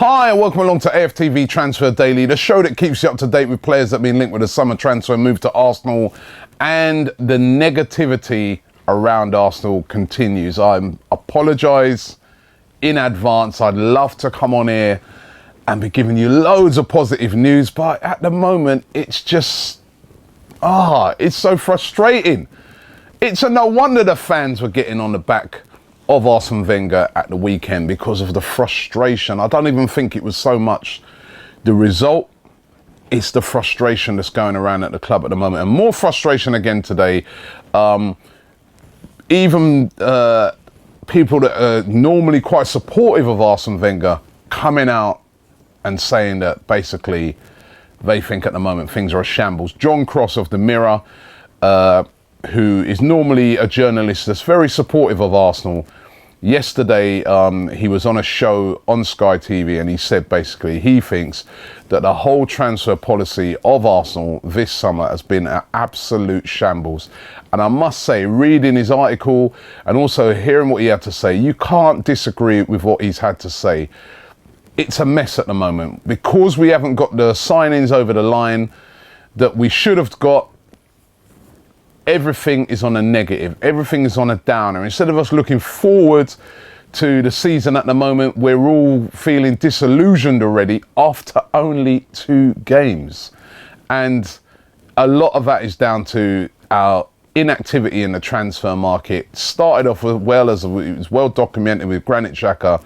Hi and welcome along to AFTV Transfer Daily, the show that keeps you up to date with players that have been linked with a summer transfer move to Arsenal, and the negativity around Arsenal continues. I apologise in advance. I'd love to come on here and be giving you loads of positive news, but at the moment it's just, it's so frustrating. It's a no wonder the fans were getting on the back of Arsene Wenger at the weekend because of the frustration. I don't even think it was so much the result, it's the frustration that's going around at the club at the moment. And more frustration again today. Even people that are normally quite supportive of Arsene Wenger coming out and saying that basically they think at the moment things are a shambles. John Cross of the Mirror, who is normally a journalist that's very supportive of Arsenal, yesterday he was on a show on Sky TV and he said basically he thinks that the whole transfer policy of Arsenal this summer has been an absolute shambles. And I must say, reading his article and also hearing what he had to say, you can't disagree with what he's had to say. It's a mess at the moment because we haven't got the signings over the line that we should have got. Everything is on a negative, everything is on a downer. Instead of us looking forward to the season at the moment, we're all feeling disillusioned already after only 2 games. And a lot of that is down to our inactivity in the transfer market. Started off as well as it was well documented with Granit Xhaka,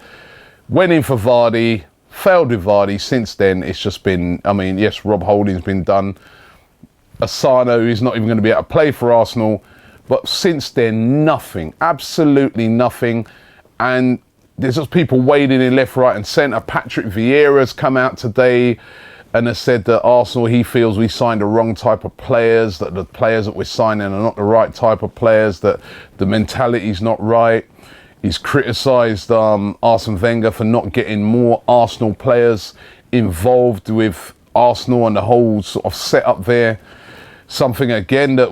went in for Vardy, failed with Vardy. Since then, it's just been, yes, Rob Holding's been done. Asano is not even going to be able to play for Arsenal. But since then, nothing. Absolutely nothing. And there's just people wading in left, right and centre. Patrick Vieira's come out today and has said that Arsenal, he feels we signed the wrong type of players, that the players that we're signing are not the right type of players, that the mentality's not right. He's criticised Arsene Wenger for not getting more Arsenal players involved with Arsenal and the whole sort of setup there. Something again that,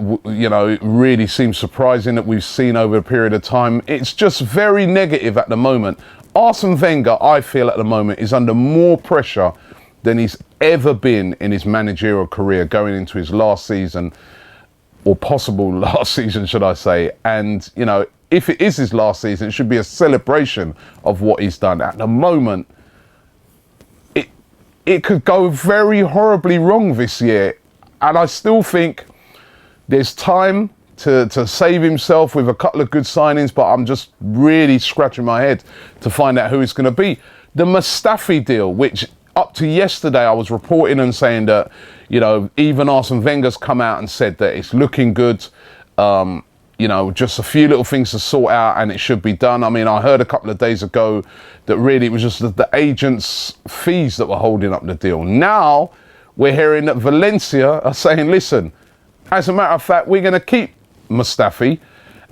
really seems surprising that we've seen over a period of time. It's just very negative at the moment. Arsene Wenger, I feel at the moment, is under more pressure than he's ever been in his managerial career going into his last season, or possible last season, should I say. And, if it is his last season, it should be a celebration of what he's done. At the moment, it could go very horribly wrong this year. And I still think there's time to save himself with a couple of good signings, but I'm just really scratching my head to find out who it's going to be. The Mustafi deal, which up to yesterday I was reporting and saying that, even Arsene Wenger's come out and said that it's looking good. Just a few little things to sort out and it should be done. I heard a couple of days ago that really it was just the agents' fees that were holding up the deal. Now we're hearing that Valencia are saying, listen, as a matter of fact, we're going to keep Mustafi.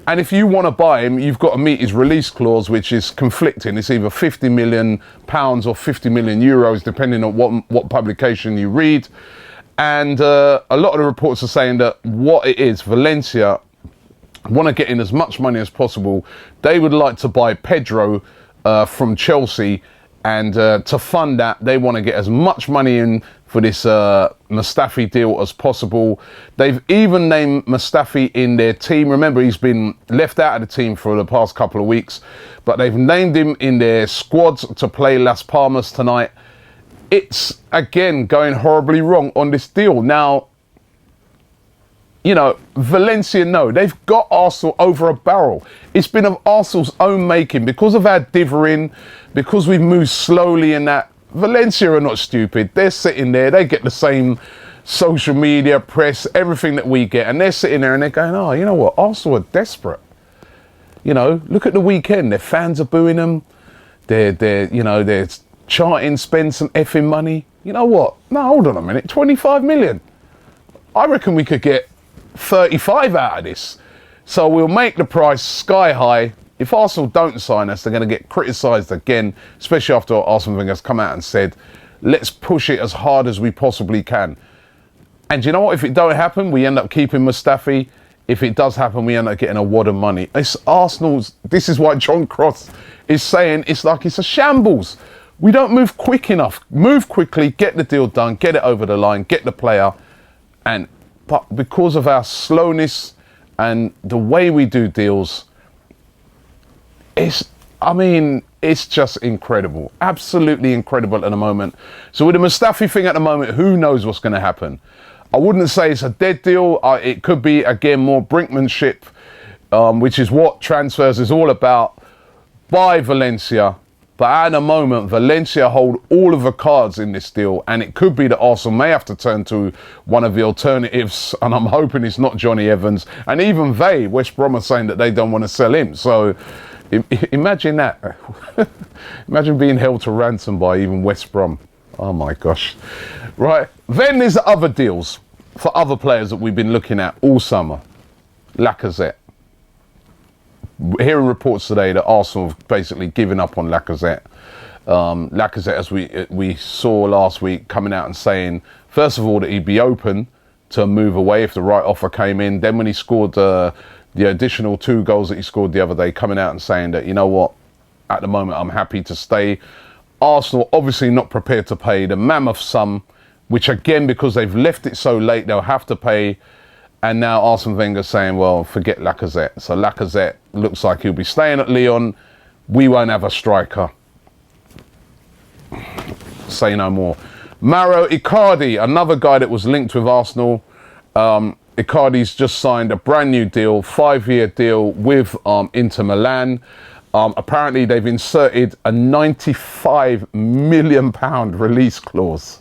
And if you want to buy him, you've got to meet his release clause, which is conflicting. It's either £50 million or 50 million euros, depending on what publication you read. And a lot of the reports are saying that what it is, Valencia want to get in as much money as possible. They would like to buy Pedro from Chelsea. And to fund that, they want to get as much money in for this Mustafi deal as possible. They've even named Mustafi in their team. Remember, he's been left out of the team for the past couple of weeks, but they've named him in their squads to play Las Palmas tonight. It's, again, going horribly wrong on this deal. Now, Valencia, no, they've got Arsenal over a barrel. It's been of Arsenal's own making because of our dithering, because we've moved slowly in that. Valencia are not stupid. They're sitting there. They get the same social media, press, everything that we get. And they're sitting there and they're going, oh, you know what? Arsenal are desperate. Look at the weekend. Their fans are booing them. They're chanting, spend some effing money. You know what? No, hold on a minute. 25 million. I reckon we could get 35 out of this. So we'll make the price sky high. If Arsenal don't sign us, they're going to get criticised again, especially after Arsene Wenger has come out and said, let's push it as hard as we possibly can. And you know what? If it don't happen, we end up keeping Mustafi. If it does happen, we end up getting a wad of money. It's Arsenal's. This is why John Cross is saying it's like it's a shambles. We don't move quick enough. Move quickly, get the deal done, get it over the line, get the player. But because of our slowness and the way we do deals, it's just incredible. Absolutely incredible at the moment. So with the Mustafi thing at the moment, who knows what's going to happen? I wouldn't say it's a dead deal. It could be, again, more brinkmanship, which is what transfers is all about, by Valencia. But at the moment, Valencia hold all of the cards in this deal, and it could be that Arsenal may have to turn to one of the alternatives, and I'm hoping it's not Johnny Evans. And even West Brom are saying that they don't want to sell him. So imagine that. Imagine being held to ransom by even West Brom. Oh my gosh. Right. Then there's other deals for other players that we've been looking at all summer. Lacazette. Hearing reports today that Arsenal have basically given up on Lacazette. Lacazette, as we saw last week, coming out and saying, first of all, that he'd be open to move away if the right offer came in. Then when he scored the additional 2 goals that he scored the other day, coming out and saying that, you know what, at the moment I'm happy to stay. Arsenal obviously not prepared to pay the mammoth sum, which again, because they've left it so late, they'll have to pay. And now Arsene Wenger saying, well, forget Lacazette. So Lacazette looks like he'll be staying at Lyon. We won't have a striker. Say no more. Mauro Icardi, another guy that was linked with Arsenal. Icardi's just signed a brand new deal, 5-year deal with Inter Milan. Apparently they've inserted a £95 million release clause.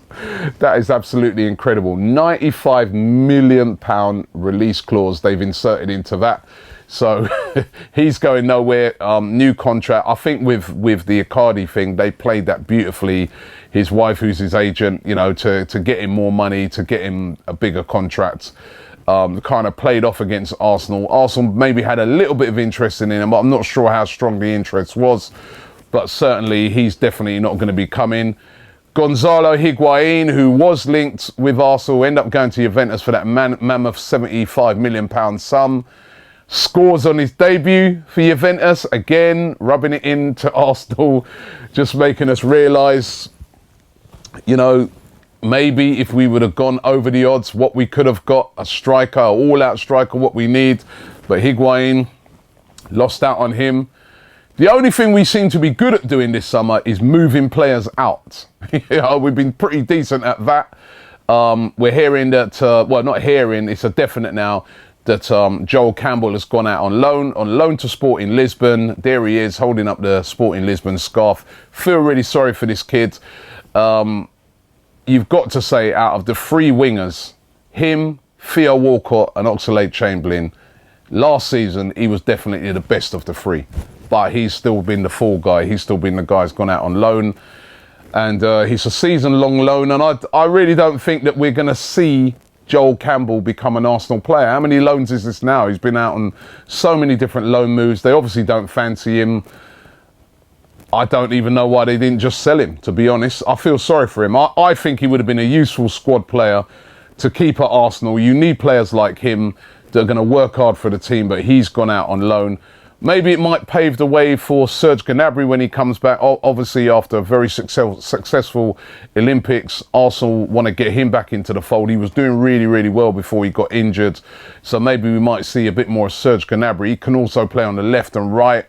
That is absolutely incredible. £95 million release clause they've inserted into that. So he's going nowhere. New contract. I think with the Icardi thing, they played that beautifully. His wife, who's his agent, you know, to get him more money, to get him a bigger contract. Kind of played off against Arsenal. Arsenal maybe had a little bit of interest in him, but I'm not sure how strong the interest was. But certainly he's definitely not going to be coming. Gonzalo Higuain, who was linked with Arsenal, ended up going to Juventus for that mammoth £75 million sum. Scores on his debut for Juventus, again rubbing it into Arsenal, just making us realise, you know, maybe if we would have gone over the odds, what we could have got, a striker, all-out striker, what we need. But Higuain, lost out on him. The only thing we seem to be good at doing this summer is moving players out. We've been pretty decent at that. We're hearing that, well, not hearing, it's a definite now, that Joel Campbell has gone out on loan to Sporting Lisbon. There he is, holding up the Sporting Lisbon scarf. Feel really sorry for this kid. You've got to say, out of the 3 wingers, him, Theo Walcott and Oxlade-Chamberlain, last season he was definitely the best of the 3. But he's still been the fall guy. He's still been the guy who's gone out on loan. And he's a season-long loan. And I really don't think that we're going to see Joel Campbell become an Arsenal player. How many loans is this now? He's been out on so many different loan moves. They obviously don't fancy him. I don't even know why they didn't just sell him, to be honest. I feel sorry for him. I think he would have been a useful squad player to keep at Arsenal. You need players like him that are going to work hard for the team, but he's gone out on loan. Maybe it might pave the way for Serge Gnabry when he comes back. Obviously, after a very successful Olympics, Arsenal want to get him back into the fold. He was doing really, really well before he got injured. So maybe we might see a bit more of Serge Gnabry. He can also play on the left and right.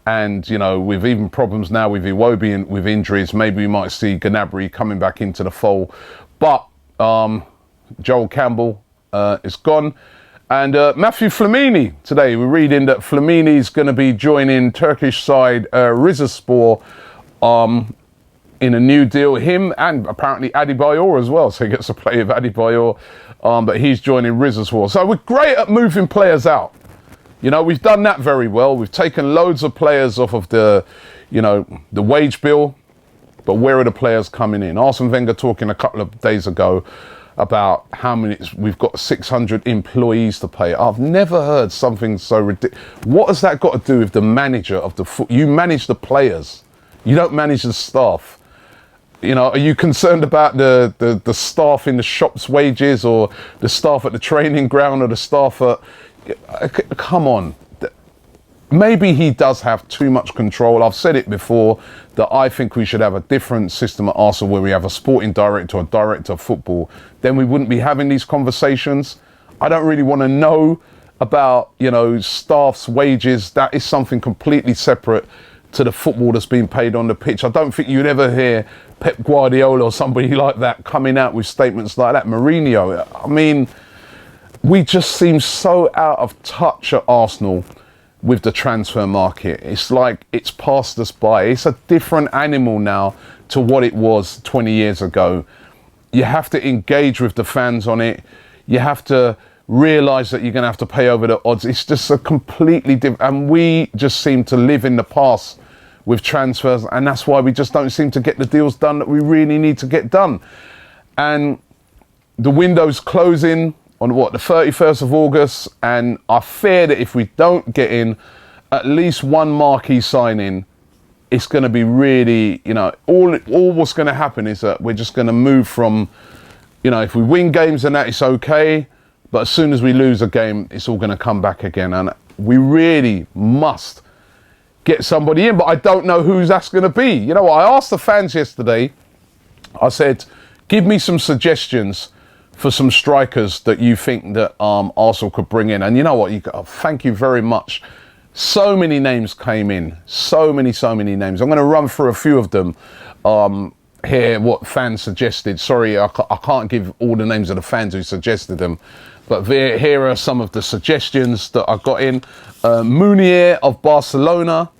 And, you know, with even problems now with Iwobi and with injuries, maybe we might see Gnabry coming back into the fold. But Joel Campbell is gone. And Matthew Flamini, today we're reading that Flamini's going to be joining Turkish side Rizespor in a new deal. Him and apparently Adebayor as well, so he gets to play with Adebayor. But he's joining Rizespor. So we're great at moving players out. You know, we've done that very well. We've taken loads of players off of the, you know, the wage bill. But where are the players coming in? Arsene Wenger talking a couple of days ago about how many, we've got 600 employees to pay. I've never heard something so ridiculous. What has that got to do with the manager of the foot? You manage the players. You don't manage the staff. You know, are you concerned about the staff in the shop's wages, or the staff at the training ground, or the staff at... Come on. maybe he does have too much control. I've said it before that I think we should have a different system at Arsenal where we have a sporting director or director of football. Then we wouldn't be having these conversations. I don't really want to know about, you know, staff's wages. That is something completely separate to the football that's being paid on the pitch. I don't think you'd ever hear Pep Guardiola or somebody like that coming out with statements like that. Mourinho, I mean, we just seem so out of touch at Arsenal with the transfer market. It's like it's passed us by. It's a different animal now to what it was 20 years ago. You have to engage with the fans on it. You have to realise that you're going to have to pay over the odds. It's just a completely different, and we just seem to live in the past with transfers, and that's why we just don't seem to get the deals done that we really need to get done. And the window's closing on what, the 31st of August, and I fear that if we don't get in at least one marquee signing, it's going to be really, you know, all what's going to happen is that we're just going to move from, you know, if we win games and that, it's okay. But as soon as we lose a game, it's all going to come back again. And we really must get somebody in. But I don't know who that's going to be. You know what? I asked the fans yesterday, I said, give me some suggestions for some strikers that you think that Arsenal could bring in. And you know what? Thank you very much. So many names came in. So many names. I'm going to run through a few of them. Here, what fans suggested. Sorry, I can't give all the names of the fans who suggested them. But here are some of the suggestions that I got in. Munier of Barcelona.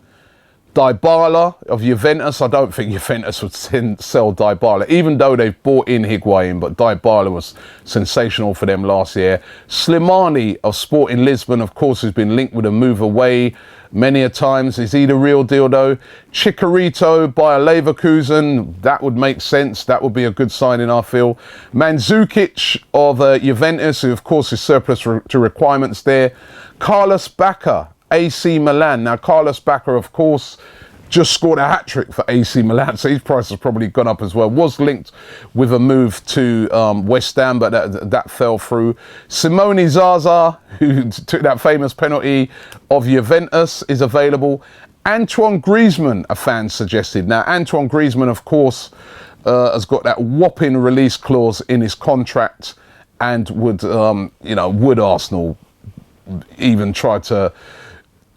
Dybala of Juventus. I don't think Juventus would sell Dybala, even though they've bought in Higuain, but Dybala was sensational for them last year. Slimani of Sporting Lisbon, of course, has been linked with a move away many a times. Is he the real deal, though? Chicharito by Leverkusen, that would make sense. That would be a good signing, I feel. Mandzukic of Juventus, who, of course, is surplus to requirements there. Carlos Bacca, AC Milan. Now, Carlos Bacca, of course, just scored a hat-trick for AC Milan, so his price has probably gone up as well. Was linked with a move to West Ham, but that fell through. Simone Zaza, who took that famous penalty of Juventus, is available. Antoine Griezmann, a fan suggested. Now, Antoine Griezmann, of course, has got that whopping release clause in his contract, and would Arsenal even try to,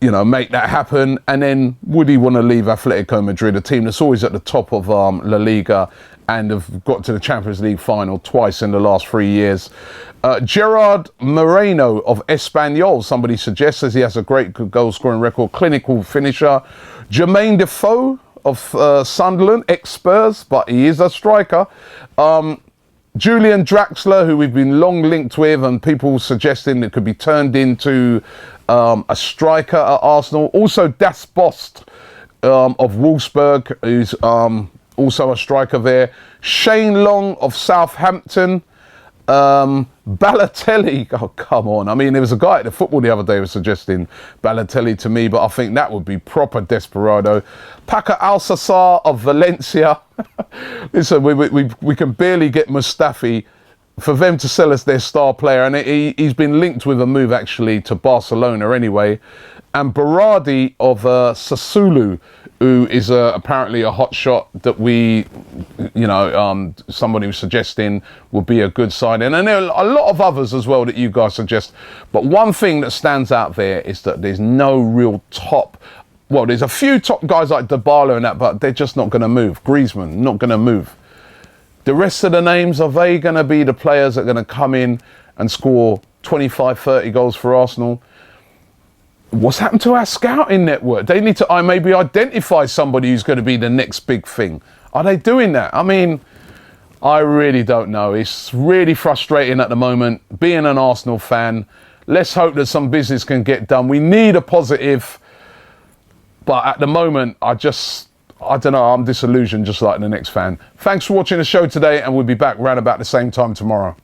you know, make that happen? And then would he want to leave Atletico Madrid, a team that's always at the top of La Liga and have got to the Champions League final twice in the last 3 years? Gerard Moreno of Espanyol, somebody suggests, says he has a great goal-scoring record, clinical finisher. Jermaine Defoe of Sunderland, ex-Spurs, but he is a striker. Julian Draxler, who we've been long linked with, and people suggesting it could be turned into a striker at Arsenal. Also, Das Bost of Wolfsburg, who's also a striker there. Shane Long of Southampton. Balotelli, oh come on. I mean, there was a guy at the football the other day who was suggesting Balotelli to me, but I think that would be proper desperado. Paco Alcácer of Valencia. Listen, we can barely get Mustafi. For them to sell us their star player, and he's been linked with a move actually to Barcelona anyway. And Berardi of Sassuolo, who is apparently a hot shot that somebody was suggesting would be a good signing. And there are a lot of others as well that you guys suggest. But one thing that stands out there is that there's no real top. Well, there's a few top guys like Dybala and that, but they're just not going to move. Griezmann, not going to move. The rest of the names, are they going to be the players that are going to come in and score 25, 30 goals for Arsenal? What's happened to our scouting network? They need to maybe identify somebody who's going to be the next big thing. Are they doing that? I mean, I really don't know. It's really frustrating at the moment, being an Arsenal fan. Let's hope that some business can get done. We need a positive. But at the moment, I don't know, I'm disillusioned just like the next fan. Thanks for watching the show today, and we'll be back round about the same time tomorrow.